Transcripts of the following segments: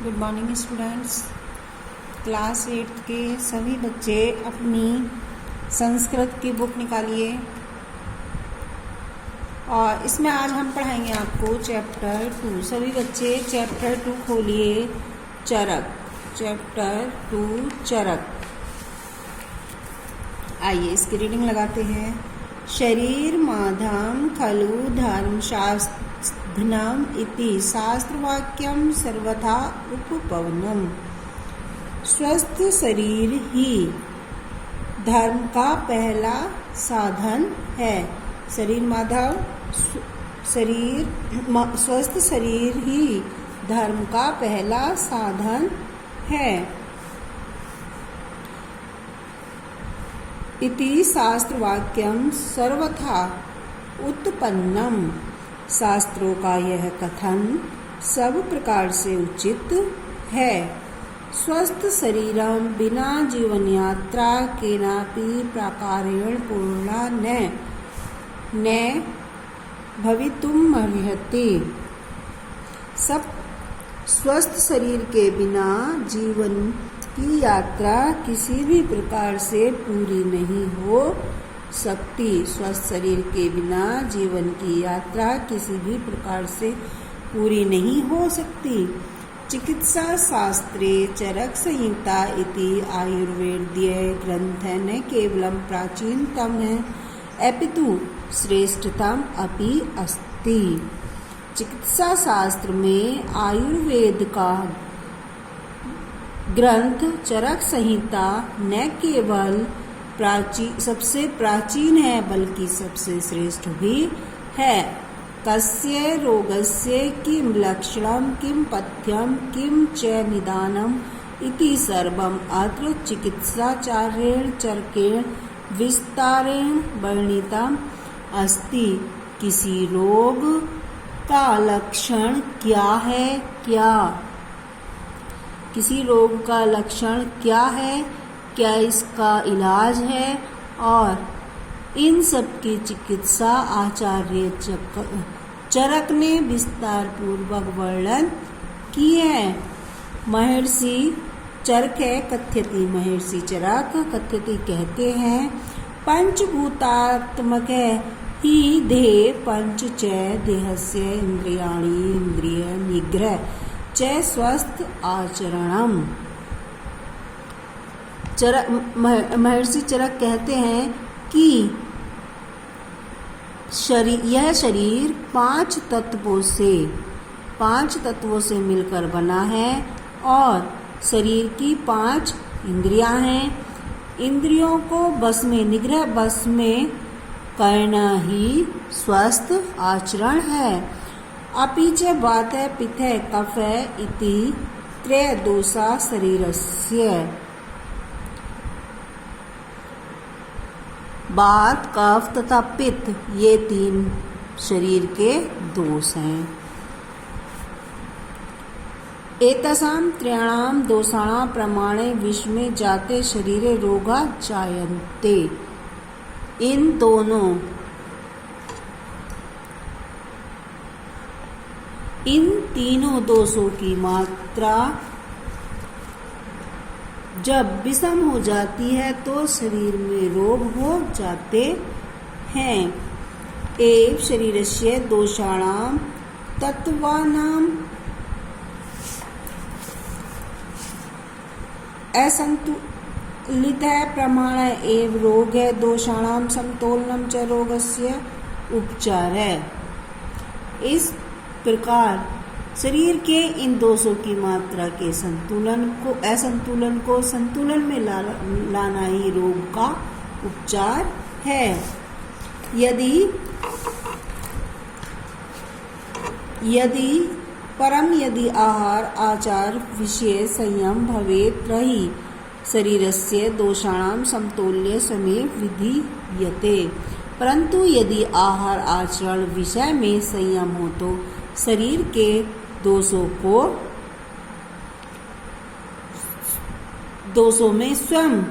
Good morning students. Class 8 के सभी बच्चे अपनी संस्कृत की बुक निकालिए और इसमें आज हम पढ़ाएंगे आपको चैप्टर 2। सभी बच्चे चैप्टर 2 खोलिए। चरक, चैप्टर 2 चरक। आइए इसकी रीडिंग लगाते हैं। शरीर माधम खलु धर्मशास्त्रधनम इति शास्त्रवाक्यम सर्वथा उपपन्नम। स्वस्थ शरीर ही धर्म का पहला साधन है। शरीर माधव, स्वस्थ शरीर ही धर्म का पहला साधन है। इति शास्त्रवाक्यम सर्वथा उत्पन्नम। शास्त्रों का यह कथन सब प्रकार से उचित है। स्वस्थ शरीरम बिना जीवन यात्रा केनापि प्रकारेण पूर्णा न भवितुमर्हति। सब स्वस्थ शरीर के बिना जीवन की यात्रा किसी भी प्रकार से पूरी नहीं हो सकती। स्वस्थ शरीर के बिना जीवन की यात्रा किसी भी प्रकार से पूरी नहीं हो सकती। चिकित्सा शास्त्रे चरक संहिता इति आयुर्वेदीय ग्रंथ न केवलं प्राचीनतम है अपितु श्रेष्ठतम अपि अस्ति। चिकित्सा शास्त्र में आयुर्वेद का ग्रंथ चरक संहिता न केवल सबसे प्राचीन है बल्कि सबसे श्रेष्ठ भी है। कस्य रोगस्य किम लक्षणम किम पथ्यम किम च निदानम इति सर्वम अत्र चिकित्साचार्येण चरकेण विस्तारेण वर्णितम अस्ति। किसी रोग का लक्षण क्या है, किसी रोग का लक्षण क्या है, क्या इसका इलाज है और इन सब की चिकित्सा आचार्य चरक ने विस्तार पूर्वक वर्णन किए हैं। महर्षि चरक है कथ्यति, महर्षि चरक कथ्यति कहते हैं। पंचभूतात्मक ही देह पंच च देहस्य इंद्रियाणि इंद्रिय निग्रह च स्वस्थ आचरणम। महर्षि चरक कहते हैं कि यह शरीर पांच तत्वों से मिलकर बना है और शरीर की 5 इंद्रियां हैं। इंद्रियों को बस में निग्रह बस में करना ही स्वस्थ आचरण है। अपि च वातः पित्तः कफः इति त्रयदोषा शरीरस्य। वात, कफ तथा पित्त ये 3 शरीर के दोष हैं। एतसां त्रयाणां दोषाणां प्रमाणे विषमे जाते शरीरे रोगा जायन्ते। इन तीनों दोषों की मात्रा जब विषम हो जाती है तो शरीर में रोग हो जाते हैं। एव शरीरस्य दोषाणां तत्वानां असंतुलित प्रमाण एव रोग है। दोषाणां समतोलनम च रोगस्य उपचार है। इस प्रकार शरीर के इन दोषों की मात्रा के असंतुलन को संतुलन में लाना ही रोग का उपचार है। यदि आहार आचार विषये संयम भवेत् तर्हि शरीरस्य दोषाणां समतौल्य समय विधीयते। परंतु यदि आहार आचरण विषय में संयम हो तो शरीर के दोषों में स्वयं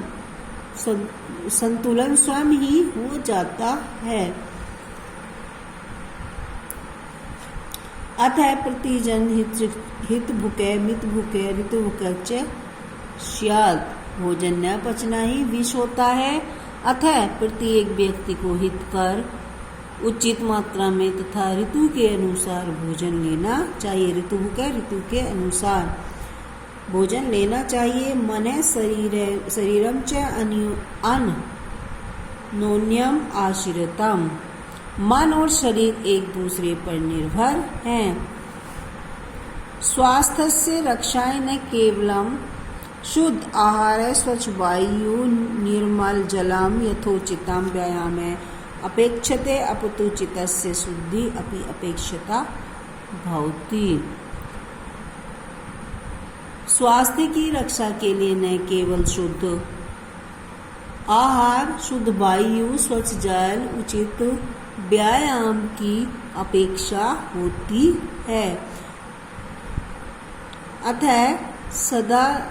संतुलन स्वयं ही हो जाता है। अतः प्रतिजन हित भुके मित भुके ऋतु भुके च स्यात्। भोजन न पचना ही विष होता है। अतः प्रत्येक व्यक्ति को हित कर उचित मात्रा में तथा ऋतु के अनुसार भोजन लेना चाहिए। ऋतु के अनुसार भोजन लेना चाहिए। मने शरीरम च अन्योन्यम आश्रितम। मन और शरीर एक दूसरे पर निर्भर हैं। स्वास्थ्य से रक्षाय न केवलम शुद्ध आहार स्वच्छ वायु निर्मल जलम यथोचितम व्यायाम अपेक्षते अपितु चित्तस्य शुद्धि अपि अपेक्षता भवति। स्वास्थ्य की रक्षा के लिए न केवल शुद्ध आहार शुद्ध वायु स्वच्छ जल उचित व्यायाम की अपेक्षा होती है। अतः सदाचार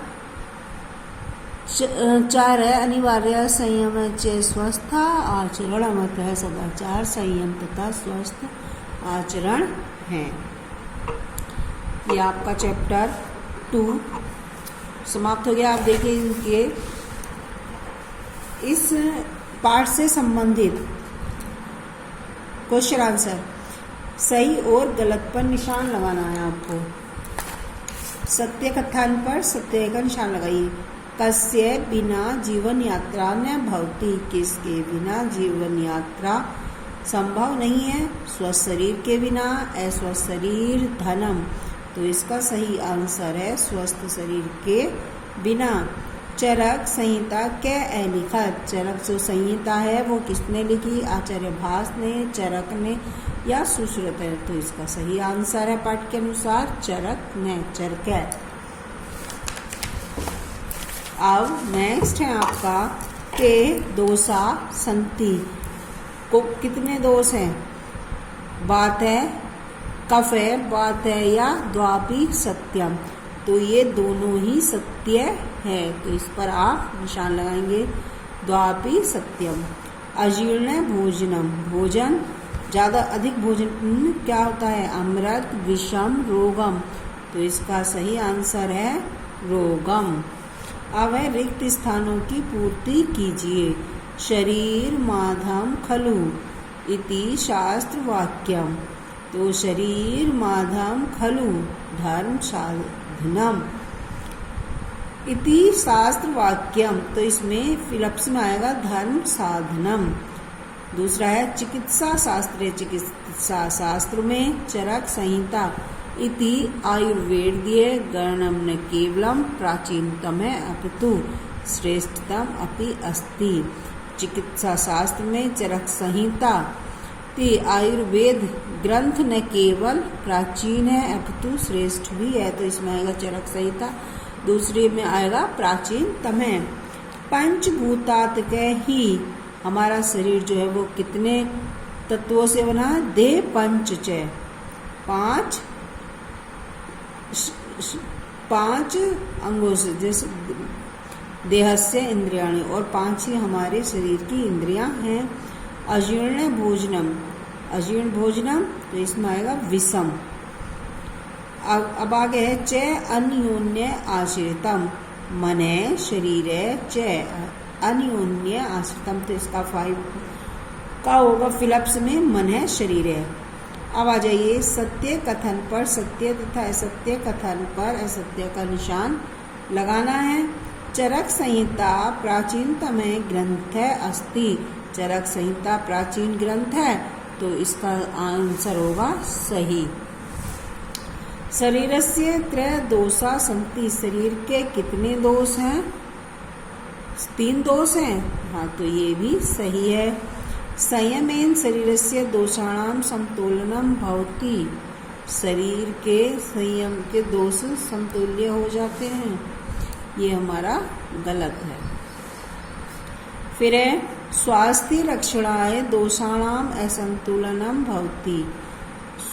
अनिवार्य संयम च स्वस्थ आचरण। अतः सदाचार संयम तथा स्वस्थ आचरण है। ये आपका चैप्टर 2 समाप्त हो गया। आप देखिए इनके इस पाठ से संबंधित क्वेश्चन आंसर सही और गलत पर निशान लगाना है आपको। सत्य कथन पर सत्य का निशान लगाइए। कस्य बिना जीवन यात्रा न भवति। किसके बिना जीवन यात्रा संभव नहीं है। स्वस्थ शरीर के बिना अस्वस्थ शरीर धनम। तो इसका सही आंसर है स्वस्थ शरीर के बिना। चरक संहिता के लिखत। चरक जो संहिता है वो किसने लिखी? आचार्य भास ने, चरक ने या सुश्रुत है। तो इसका सही आंसर है पाठ के अनुसार चरक ने, चरक। अब नेक्स्ट है आपका के दोषा संति। को कितने दोष हैं? बात है कफ है, बात है या द्वापि सत्यम। तो ये दोनों ही सत्य है। तो इस पर आप निशान लगाएंगे द्वापि सत्यम। अजीर्ण भोजनम। भोजन ज़्यादा अधिक भोजन क्या होता है? अमृत विषम रोगम। तो इसका सही आंसर है रोगम। अब है रिक्त स्थानों की पूर्ति कीजिए। शरीर माधम खलु इति शास्त्र वाक्यम। तो शरीर माधम खलु धर्म साधनम इति शास्त्र वाक्यम। तो इसमें फिलप्स में आएगा धर्म साधनम। दूसरा है चिकित्सा शास्त्र। चिकित्सा शास्त्र में चरक संहिता इति आयुर्वेद दिए गणम न केवलम प्राचीनतम है अपितु श्रेष्ठतम अपि अस्ति। चिकित्सा शास्त्र में चरक संहिता आयुर्वेद ग्रंथ न केवल प्राचीन है अपितु श्रेष्ठ भी है। तो इसमें आएगा चरक संहिता। दूसरे में आएगा प्राचीनतम है। पंचभूतात्मक ही हमारा शरीर जो है वो कितने तत्वों से बना? देह पंच च। पांच अंगों से, जैसे देहस्य इंद्रियाणि, और 5 ही हमारे शरीर की इंद्रियां हैं। अजीर्ण भोजनम। अजीर्ण भोजनम तो इसमें आएगा विषम। अब आगे है च अन्योन्य आश्रितम। मने शरीर च अन्योन्य आश्रितम। तो इसका 5 का होगा फिलप्स में मन है शरीर है। अब आ जाइए सत्य कथन पर सत्य तथा असत्य कथन पर असत्य का निशान लगाना है। चरक संहिता प्राचीनतम ग्रंथ अस्ति। चरक संहिता प्राचीन ग्रंथ है। तो इसका आंसर होगा सही। शरीरस्य त्रय दोषा सन्ति। शरीर के कितने दोष हैं? 3 दोष हैं। हाँ, तो ये भी सही है। संयमेन शरीरस्य दोषाणाम समतोलनम भवति। शरीर के संयम के दोष समतुल्य हो जाते हैं। ये हमारा गलत है। फिर है स्वास्थ्य रक्षणाय दोषाणाम असंतुलनम भवति।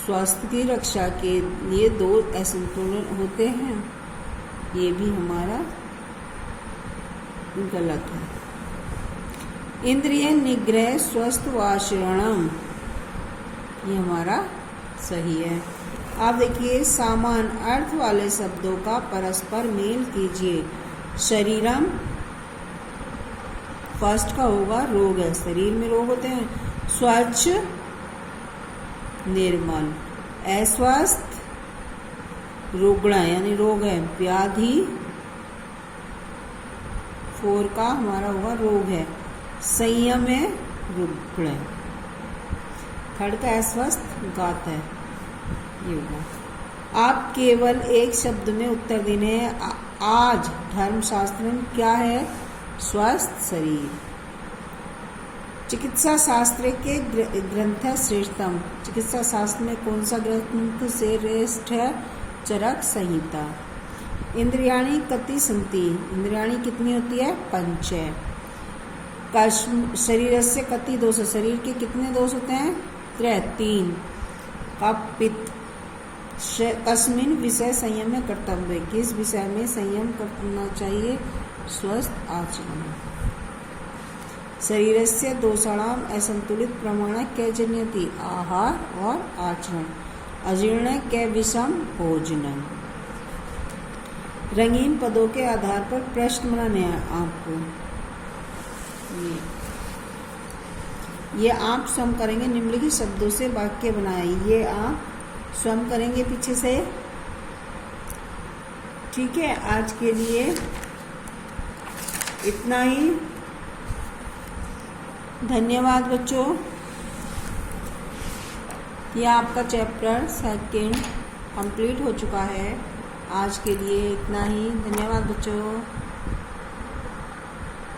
स्वास्थ्य की रक्षा के लिए 2 असंतुलन होते हैं। ये भी हमारा गलत है। इंद्रिय निग्रह स्वस्थ वाचरणम। ये हमारा सही है। आप देखिए, समान अर्थ वाले शब्दों का परस्पर मेल कीजिए। शरीरम, फर्स्ट का होगा रोग है, शरीर में रोग होते हैं। स्वच्छ, निर्मल। अस्वस्थ, रुग्ण यानी रोग है। व्याधि, फोर का हमारा होगा रोग है। संयम है, रुग्ण। थर्ड का अस्वस्थ, गात है। ये होगा। आप केवल एक शब्द में उत्तर देने हैं। आज धर्मशास्त्र में क्या है? स्वस्थ शरीर। चिकित्सा शास्त्र के ग्रंथ श्रेष्ठतम। चिकित्सा शास्त्र में कौन सा ग्रंथ श्रेष्ठ है? चरक संहिता। इंद्रियाणि कति सन्ति। इंद्रियाणि कितनी होती है? पंच है। शरीरस्य कति दोष। शरीर के कितने दोष होते हैं? त्रय, तीन। कपित। कस्मिन विषय संयम में कर्तव्य। किस विषय में संयम करना चाहिए? स्वस्थ आचरण। शरीरस्य दोषाणाम असंतुलित प्रमाण कै जन्यति। आहार और आचरण। अजीर्ण कै विषम भोजनम। रंगीन पदों के आधार पर प्रश्न बनाने हैं आपको। ये आप स्वयं करेंगे। निम्नलिखित शब्दों से वाक्य बनाए। ये आप स्वयं करेंगे पीछे से। ठीक है, आज के लिए इतना ही। धन्यवाद बच्चों। यह आपका चैप्टर सेकंड कंप्लीट हो चुका है। आज के लिए इतना ही। धन्यवाद बच्चों।